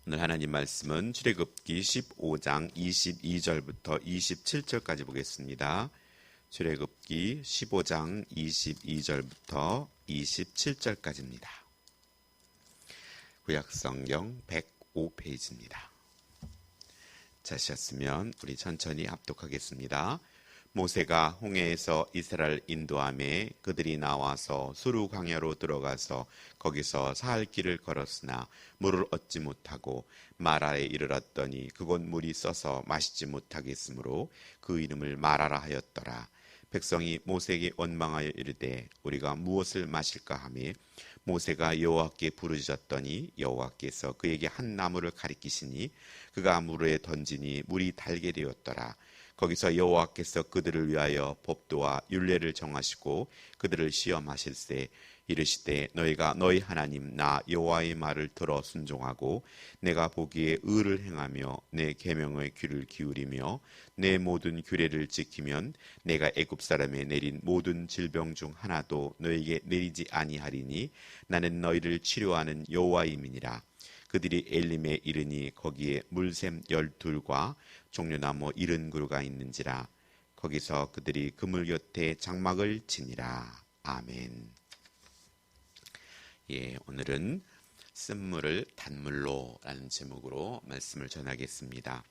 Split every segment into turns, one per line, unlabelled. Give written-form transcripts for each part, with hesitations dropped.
오늘 하나님 말씀은 출애굽기 15장 22절부터 27절까지 보겠습니다. 출애굽기 15장 22절부터 27절까지입니다. 구약성경 105페이지입니다. 자시였으면 우리 천천히 합독하겠습니다. 모세가 홍해에서 이스라엘 인도함에 그들이 나와서 수르 광야로 들어가서 거기서 사흘 길을 걸었으나 물을 얻지 못하고 마라에 이르렀더니 그곳 물이 써서 마시지 못하겠으므로 그 이름을 마라라 하였더라. 백성이 모세에게 원망하여 이르되 우리가 무엇을 마실까 하며 모세가 여호와께 부르짖었더니 여호와께서 그에게 한 나무를 가리키시니 그가 물에 던지니 물이 달게 되었더라. 거기서 여호와께서 그들을 위하여 법도와 율례를 정하시고 그들을 시험하실세 이르시되 너희가 너희 하나님 나 여호와의 말을 들어 순종하고 내가 보기에 의를 행하며 내 계명의 귀를 기울이며 내 모든 규례를 지키면 내가 애굽 사람에 내린 모든 질병 중 하나도 너희에게 내리지 아니하리니 나는 너희를 치료하는 여호와임이니라. 그들이 엘림에 이르니 거기에 물샘 12과 종려나무 70그루가 있는지라. 거기서 그들이 그물 곁에 장막을 치니라. 아멘. 오늘은 쓴물을 단물로 라는 제목으로 말씀을 전하겠습니다.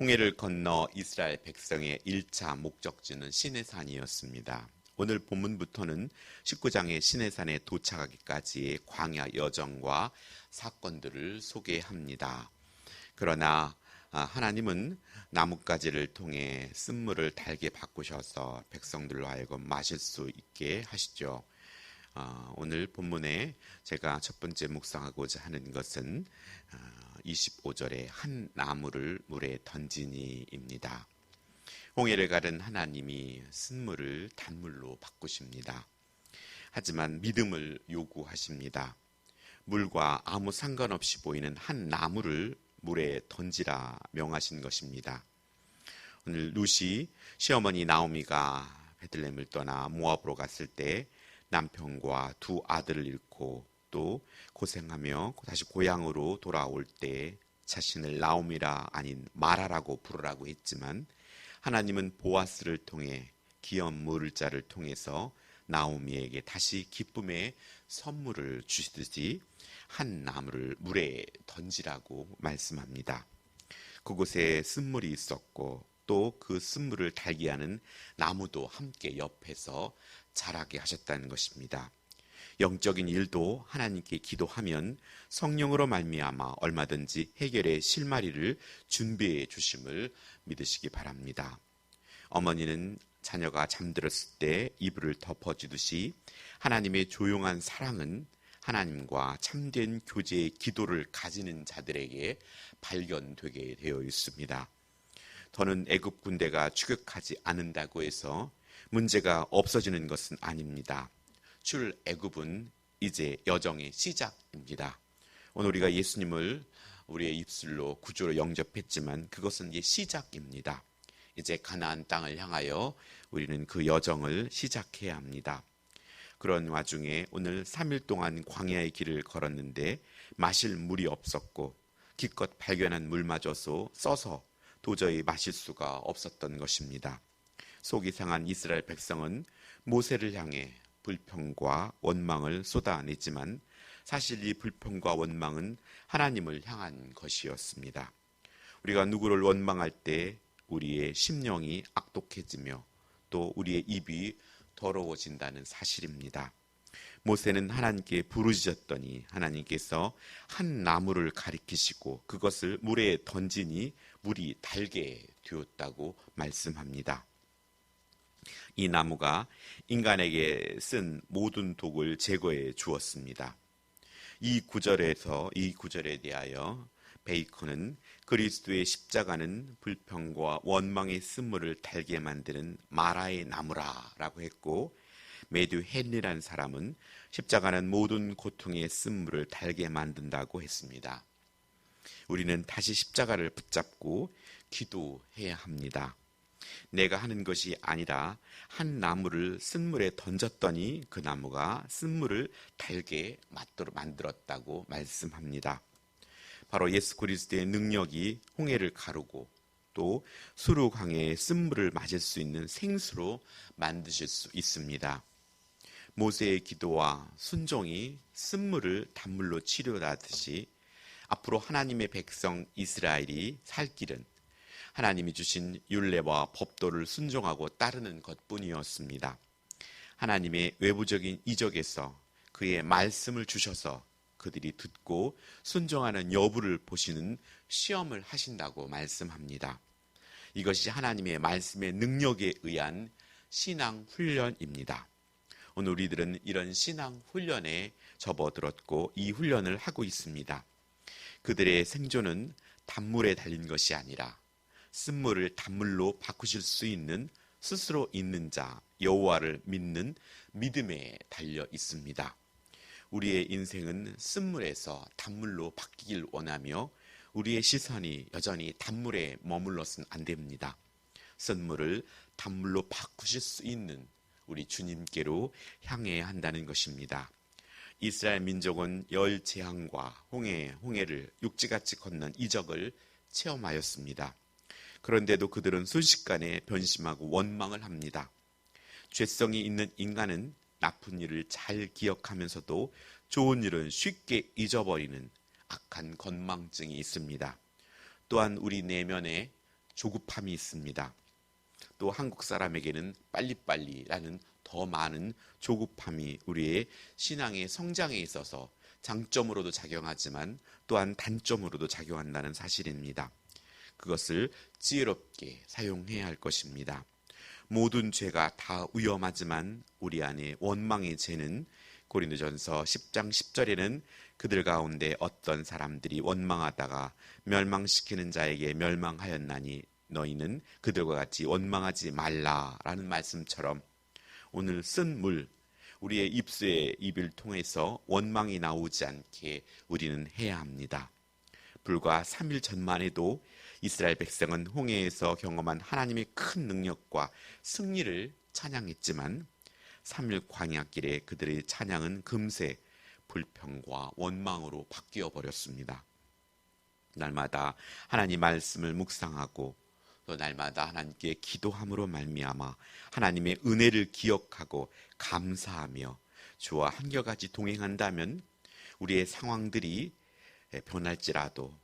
홍해를 건너 이스라엘 백성의 1차 목적지는 시내산이었습니다. 오늘 본문부터는 19장의 시내산에 도착하기까지의 광야 여정과 사건들을 소개합니다. 그러나 하나님은 나뭇가지를 통해 쓴물을 달게 바꾸셔서 백성들로 하여금 마실 수 있게 하시죠. 오늘 본문에 제가 첫 번째 묵상하고자 하는 것은 25절에 한 나무를 물에 던지니입니다. 홍해를 가른 하나님이 쓴물을 단물로 바꾸십니다. 하지만 믿음을 요구하십니다. 물과 아무 상관없이 보이는 한 나무를 물에 던지라 명하신 것입니다. 오늘 룻이 시어머니 나오미가 베들레헴을 떠나 모압으로 갔을 때 남편과 두 아들을 잃고 또 고생하며 다시 고향으로 돌아올 때 자신을 나오미라 아닌 마라라고 부르라고 했지만 하나님은 보아스를 통해 기업 물을 자를 통해서 나오미에게 다시 기쁨의 선물을 주시듯이 한 나무를 물에 던지라고 말씀합니다. 그곳에 쓴물이 있었고 또 그 쓴물을 달게 하는 나무도 함께 옆에서 자라게 하셨다는 것입니다. 영적인 일도 하나님께 기도하면 성령으로 말미암아 얼마든지 해결의 실마리를 준비해 주심을 믿으시기 바랍니다. 어머니는 자녀가 잠들었을 때 이불을 덮어주듯이 하나님의 조용한 사랑은 하나님과 참된 교제의 기도를 가지는 자들에게 발견되게 되어 있습니다. 더는 애굽 군대가 추격하지 않는다고 해서 문제가 없어지는 것은 아닙니다. 출애굽은 이제 여정의 시작입니다. 오늘 우리가 예수님을 우리의 입술로 구주로 영접했지만 그것은 이제 시작입니다. 이제 가나안 땅을 향하여 우리는 그 여정을 시작해야 합니다. 그런 와중에 오늘 3일 동안 광야의 길을 걸었는데 마실 물이 없었고 기껏 발견한 물마저도 써서 도저히 마실 수가 없었던 것입니다. 속이 상한 이스라엘 백성은 모세를 향해 불평과 원망을 쏟아냈지만 사실 이 불평과 원망은 하나님을 향한 것이었습니다. 우리가 누구를 원망할 때 우리의 심령이 악독해지며 또 우리의 입이 더러워진다는 사실입니다. 모세는 하나님께 부르짖었더니 하나님께서 한 나무를 가리키시고 그것을 물에 던지니 물이 달게 되었다고 말씀합니다. 이 나무가 인간에게 쓴 모든 독을 제거해 주었습니다. 이 구절에 대하여 베이컨은 그리스도의 십자가는 불평과 원망의 쓴물을 달게 만드는 마라의 나무라라고 했고 매튜 헨리라는 사람은 십자가는 모든 고통의 쓴물을 달게 만든다고 했습니다. 우리는 다시 십자가를 붙잡고 기도해야 합니다. 내가 하는 것이 아니라 한 나무를 쓴물에 던졌더니 그 나무가 쓴물을 달게 만들었다고 말씀합니다. 바로 예수 그리스도의 능력이 홍해를 가르고 또 수르강의 쓴물을 맞을 수 있는 생수로 만드실 수 있습니다. 모세의 기도와 순종이 쓴물을 단물로 치료하듯이 앞으로 하나님의 백성 이스라엘이 살 길은 하나님이 주신 율례와 법도를 순종하고 따르는 것뿐이었습니다. 하나님의 외부적인 이적에서 그의 말씀을 주셔서 그들이 듣고 순종하는 여부를 보시는 시험을 하신다고 말씀합니다. 이것이 하나님의 말씀의 능력에 의한 신앙 훈련입니다. 오늘 우리들은 이런 신앙 훈련에 접어들었고 이 훈련을 하고 있습니다. 그들의 생존은 단물에 달린 것이 아니라 쓴물을 단물로 바꾸실 수 있는 스스로 있는 자 여호와를 믿는 믿음에 달려 있습니다. 우리의 인생은 쓴물에서 단물로 바뀌길 원하며 우리의 시선이 여전히 단물에 머물러서는 안 됩니다. 쓴물을 단물로 바꾸실 수 있는 우리 주님께로 향해야 한다는 것입니다. 이스라엘 민족은 열 재앙과 홍해를 육지같이 건넌 이적을 체험하였습니다. 그런데도 그들은 순식간에 변심하고 원망을 합니다. 죄성이 있는 인간은 나쁜 일을 잘 기억하면서도 좋은 일은 쉽게 잊어버리는 악한 건망증이 있습니다. 또한 우리 내면에 조급함이 있습니다. 또 한국 사람에게는 빨리빨리라는 더 많은 조급함이 우리의 신앙의 성장에 있어서 장점으로도 작용하지만 또한 단점으로도 작용한다는 사실입니다. 그것을 지혜롭게 사용해야 할 것입니다. 모든 죄가 다 위험하지만 우리 안에 원망의 죄는 고린도전서 10장 10절에는 그들 가운데 어떤 사람들이 원망하다가 멸망시키는 자에게 멸망하였나니 너희는 그들과 같이 원망하지 말라라는 말씀처럼 오늘 쓴 물, 우리의 입술의 입을 통해서 원망이 나오지 않게 우리는 해야 합니다. 불과 3일 전만 해도 이스라엘 백성은 홍해에서 경험한 하나님의 큰 능력과 승리를 찬양했지만 3일 광야길에 그들의 찬양은 금세 불평과 원망으로 바뀌어 버렸습니다. 날마다 하나님 말씀을 묵상하고 또 날마다 하나님께 기도함으로 말미암아 하나님의 은혜를 기억하고 감사하며 주와 한결같이 동행한다면 우리의 상황들이 변할지라도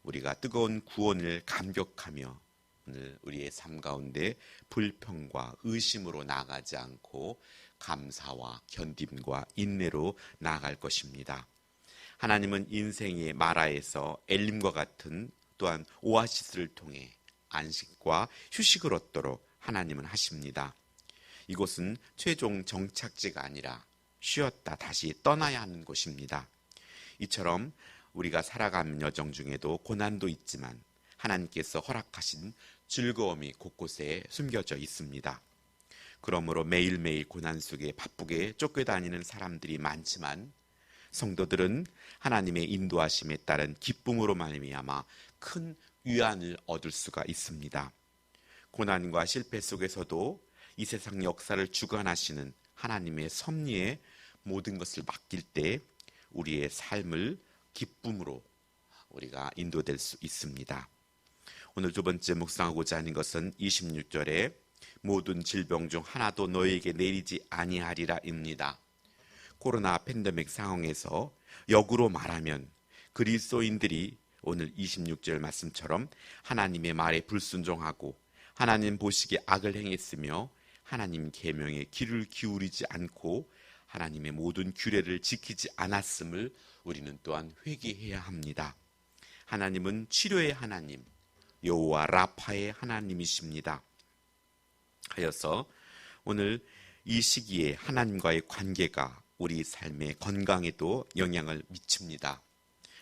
우리가 뜨거운 구원을 감격하며 오늘 우리의 삶 가운데 불평과 의심으로 나아가지 않고 감사와 견딤과 인내로 나아갈 것입니다. 하나님은 인생의 마라에서 엘림과 같은 또한 오아시스를 통해 안식과 휴식을 얻도록 하나님은 하십니다. 이곳은 최종 정착지가 아니라 쉬었다 다시 떠나야 하는 곳입니다. 이처럼 우리가 살아가는 여정 중에도 고난도 있지만 하나님께서 허락하신 즐거움이 곳곳에 숨겨져 있습니다. 그러므로 매일매일 고난 속에 바쁘게 쫓겨다니는 사람들이 많지만 성도들은 하나님의 인도하심에 따른 기쁨으로 말미암아 큰 위안을 얻을 수가 있습니다. 고난과 실패 속에서도 이 세상 역사를 주관하시는 하나님의 섭리에 모든 것을 맡길 때 우리의 삶을 기쁨으로 우리가 인도될 수 있습니다. 오늘 두 번째 묵상하고자 하는 것은 26절에 모든 질병 중 하나도 너에게 내리지 아니하리라입니다. 코로나 팬데믹 상황에서 역으로 말하면 그리스도인들이 오늘 26절 말씀처럼 하나님의 말에 불순종하고 하나님 보시기에 악을 행했으며 하나님 계명에 귀를 기울이지 않고 하나님의 모든 규례를 지키지 않았음을 우리는 또한 회개해야 합니다. 하나님은 치료의 하나님, 여호와 라파의 하나님이십니다. 하여서 오늘 이 시기에 하나님과의 관계가 우리 삶의 건강에도 영향을 미칩니다.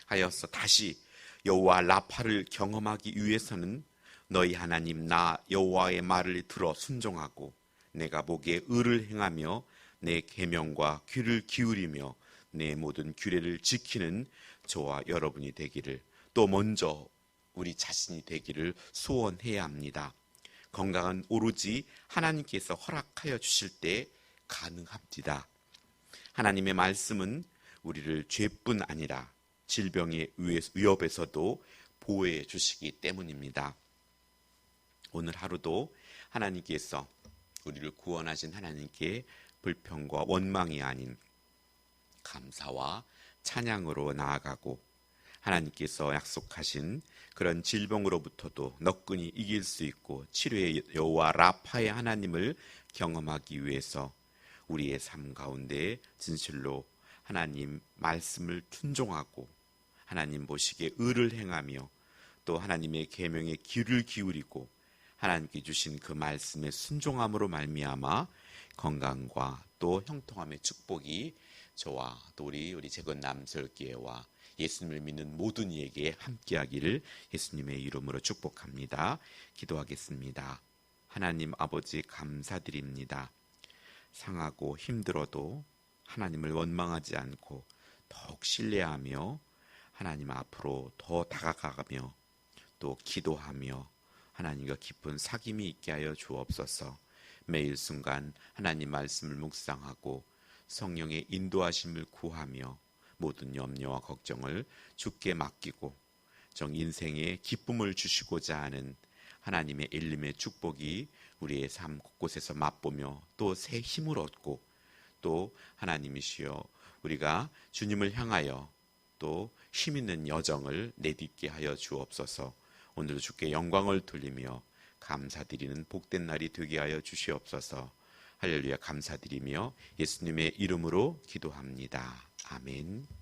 하여서 다시 여호와 라파를 경험하기 위해서는 너희 하나님 나 여호와의 말을 들어 순종하고 내가 보기에 의를 행하며 내 계명과 귀를 기울이며 내 모든 규례를 지키는 저와 여러분이 되기를, 또 먼저 우리 자신이 되기를 소원해야 합니다. 건강은 오로지 하나님께서 허락하여 주실 때 가능합니다. 하나님의 말씀은 우리를 죄뿐 아니라 질병의 위협에서도 보호해 주시기 때문입니다. 오늘 하루도 하나님께서 우리를 구원하신 하나님께 불평과 원망이 아닌 감사와 찬양으로 나아가고 하나님께서 약속하신 그런 질병으로부터도 너끈히 이길 수 있고 치료의 여호와 라파의 하나님을 경험하기 위해서 우리의 삶 가운데 진실로 하나님 말씀을 순종하고 하나님 보시기에 의를 행하며 또 하나님의 계명에 귀를 기울이고 하나님께 주신 그 말씀에 순종함으로 말미암아 건강과 또 형통함의 축복이 저와 또 우리 재건남설교회와 예수님을 믿는 모든 이에게 함께하기를 예수님의 이름으로 축복합니다. 기도하겠습니다. 하나님 아버지 감사드립니다. 상하고 힘들어도 하나님을 원망하지 않고 더욱 신뢰하며 하나님 앞으로 더 다가가며 또 기도하며 하나님과 깊은 사귐이 있게 하여 주옵소서. 매일 순간 하나님 말씀을 묵상하고 성령의 인도하심을 구하며 모든 염려와 걱정을 주께 맡기고 정 인생에 기쁨을 주시고자 하는 하나님의 일림의 축복이 우리의 삶 곳곳에서 맛보며 또 새 힘을 얻고 또 하나님이시여 우리가 주님을 향하여 또 힘있는 여정을 내딛게 하여 주옵소서. 오늘도 주께 영광을 돌리며 감사드리는 복된 날이 되게 하여 주시옵소서. 할렐루야 감사드리며 예수님의 이름으로 기도합니다. 아멘.